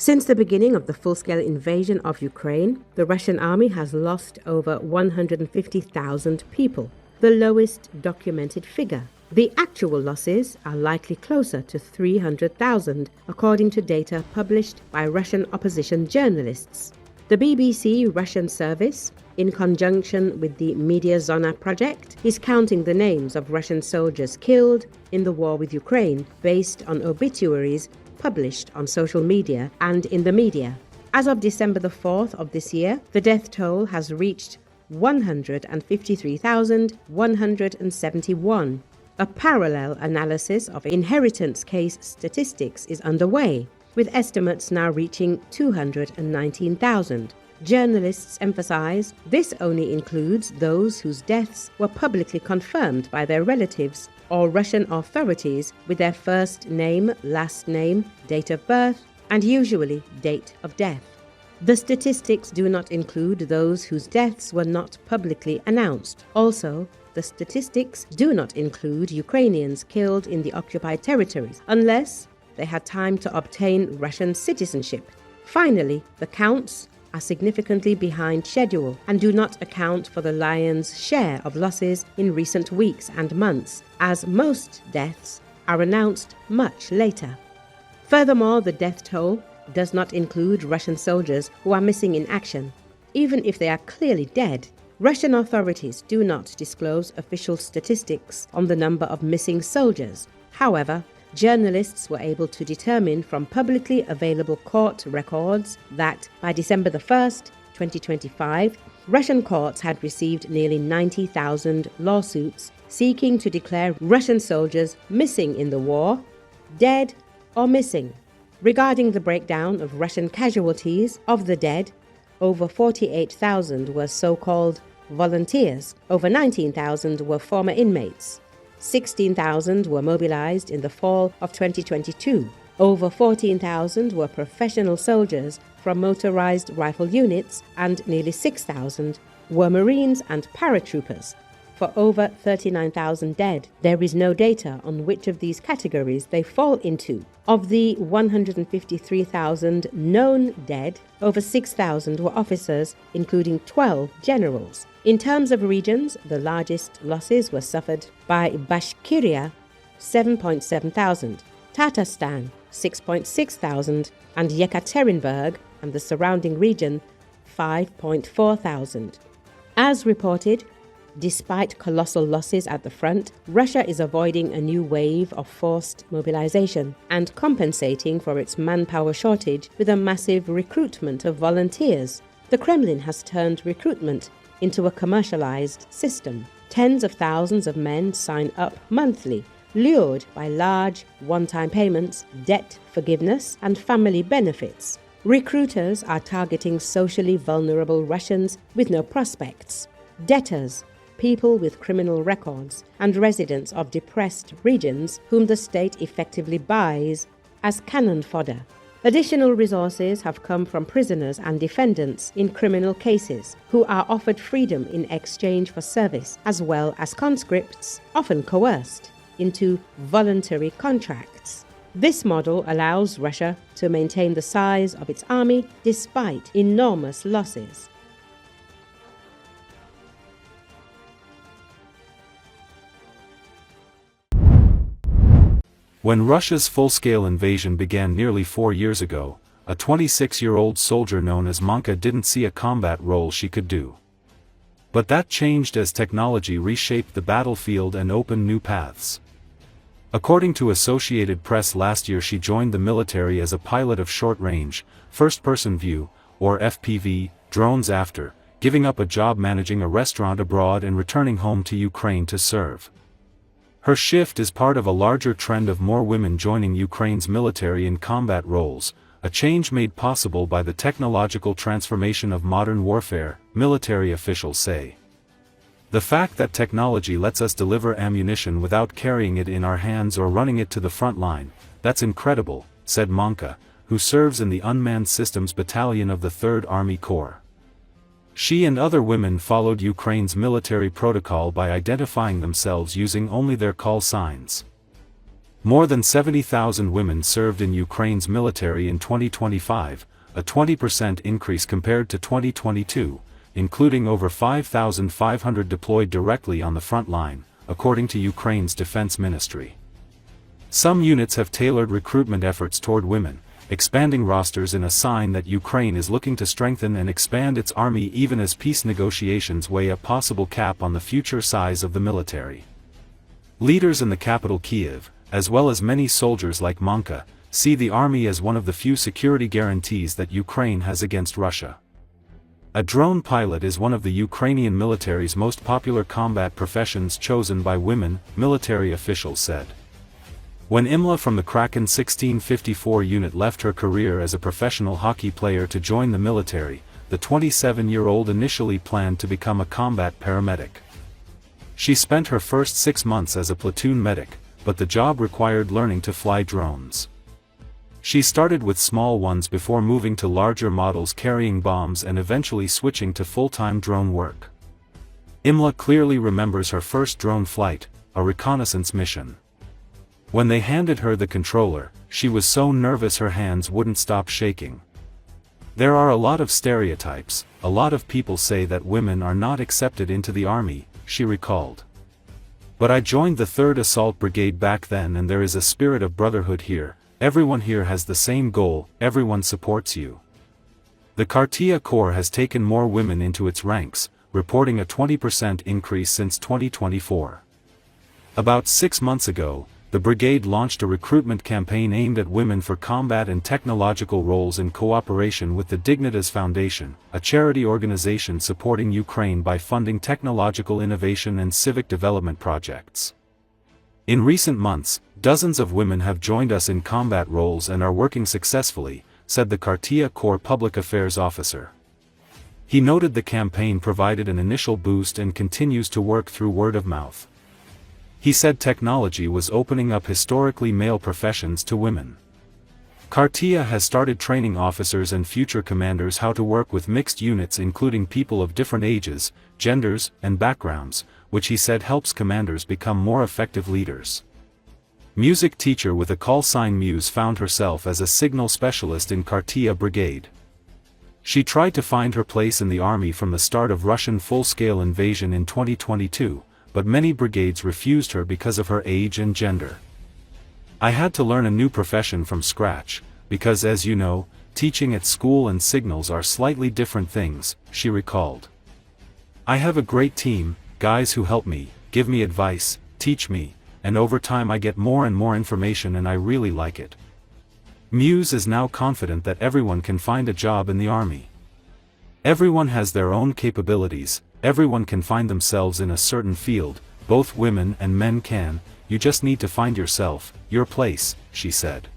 Since the beginning of the full-scale invasion of Ukraine, the Russian army has lost over 150,000 people, the lowest documented figure. The actual losses are likely closer to 300,000, according to data published by Russian opposition journalists. The BBC Russian service, in conjunction with the Media Zona project, is counting the names of Russian soldiers killed in the war with Ukraine based on obituaries published on social media and in the media. As of December the 4th of this year, the death toll has reached 153,171. A parallel analysis of inheritance case statistics is underway, with estimates now reaching 219,000. Journalists emphasize this only includes those whose deaths were publicly confirmed by their relatives or Russian authorities with their first name, last name, date of birth, and usually date of death. The statistics do not include those whose deaths were not publicly announced. Also, the statistics do not include Ukrainians killed in the occupied territories, unless they had time to obtain Russian citizenship. Finally, the counts are significantly behind schedule and do not account for the lion's share of losses in recent weeks and months, as most deaths are announced much later. Furthermore, the death toll does not include Russian soldiers who are missing in action. Even if they are clearly dead, Russian authorities do not disclose official statistics on the number of missing soldiers. However, journalists were able to determine from publicly available court records that by December the 1st, 2025, Russian courts had received nearly 90,000 lawsuits seeking to declare Russian soldiers missing in the war, dead or missing. Regarding the breakdown of Russian casualties of the dead, over 48,000 were so-called volunteers, over 19,000 were former inmates, 16,000 were mobilized in the fall of 2022. Over 14,000 were professional soldiers from motorized rifle units, and nearly 6,000 were Marines and paratroopers. For over 39,000 dead, there is no data on which of these categories they fall into. Of the 153,000 known dead, over 6,000 were officers, including 12 generals. In terms of regions, the largest losses were suffered by Bashkiria, 7.7 thousand, Tatarstan, 6.6 thousand, and Yekaterinburg and the surrounding region, 5.4 thousand. As reported, despite colossal losses at the front, Russia is avoiding a new wave of forced mobilization and compensating for its manpower shortage with a massive recruitment of volunteers. The Kremlin has turned recruitment into a commercialized system. Tens of thousands of men sign up monthly, lured by large one-time payments, debt forgiveness, and family benefits. Recruiters are targeting socially vulnerable Russians with no prospects, debtors, people with criminal records, and residents of depressed regions whom the state effectively buys as cannon fodder. Additional resources have come from prisoners and defendants in criminal cases who are offered freedom in exchange for service, as well as conscripts, often coerced, into voluntary contracts. This model allows Russia to maintain the size of its army despite enormous losses. When Russia's full-scale invasion began nearly 4 years ago, a 26-year-old soldier known as Manka didn't see a combat role she could do. But that changed as technology reshaped the battlefield and opened new paths. According to Associated Press, last year she joined the military as a pilot of short-range, first-person view, or FPV, drones after giving up a job managing a restaurant abroad and returning home to Ukraine to serve. Her shift is part of a larger trend of more women joining Ukraine's military in combat roles, a change made possible by the technological transformation of modern warfare, military officials say. The fact that technology lets us deliver ammunition without carrying it in our hands or running it to the front line, that's incredible, said Manka, who serves in the Unmanned Systems Battalion of the 3rd Army Corps. She and other women followed Ukraine's military protocol by identifying themselves using only their call signs. More than 70,000 women served in Ukraine's military in 2025, a 20% increase compared to 2022, including over 5,500 deployed directly on the front line, according to Ukraine's defense ministry. Some units have tailored recruitment efforts toward women, expanding rosters in a sign that Ukraine is looking to strengthen and expand its army even as peace negotiations weigh a possible cap on the future size of the military. Leaders in the capital Kiev, as well as many soldiers like Monka, see the army as one of the few security guarantees that Ukraine has against Russia. A drone pilot is one of the Ukrainian military's most popular combat professions chosen by women, military officials said. When Imla from the Kraken 1654 unit left her career as a professional hockey player to join the military, the 27-year-old initially planned to become a combat paramedic. She spent her first 6 months as a platoon medic, but the job required learning to fly drones. She started with small ones before moving to larger models carrying bombs and eventually switching to full-time drone work. Imla clearly remembers her first drone flight, a reconnaissance mission. When they handed her the controller, she was so nervous her hands wouldn't stop shaking. There are a lot of stereotypes, a lot of people say that women are not accepted into the army, she recalled. But I joined the 3rd Assault Brigade back then and there is a spirit of brotherhood here, everyone here has the same goal, everyone supports you. The Kartia Corps has taken more women into its ranks, reporting a 20% increase since 2024. About 6 months ago, the brigade launched a recruitment campaign aimed at women for combat and technological roles in cooperation with the Dignitas Foundation, a charity organization supporting Ukraine by funding technological innovation and civic development projects. In recent months, dozens of women have joined us in combat roles and are working successfully, said the Kartia Corps public affairs officer. He noted the campaign provided an initial boost and continues to work through word of mouth. He said technology was opening up historically male professions to women. Kartia has started training officers and future commanders how to work with mixed units including people of different ages, genders, and backgrounds, which he said helps commanders become more effective leaders. Music teacher with a call sign Muse found herself as a signal specialist in Kartia Brigade. She tried to find her place in the army from the start of Russian full-scale invasion in 2022. But many brigades refused her because of her age and gender. I had to learn a new profession from scratch, because as you know, teaching at school and signals are slightly different things, she recalled. I have a great team, guys who help me, give me advice, teach me, and over time I get more and more information and I really like it. Muse is now confident that everyone can find a job in the army. Everyone has their own capabilities. Everyone can find themselves in a certain field, both women and men can, you just need to find yourself, your place, she said.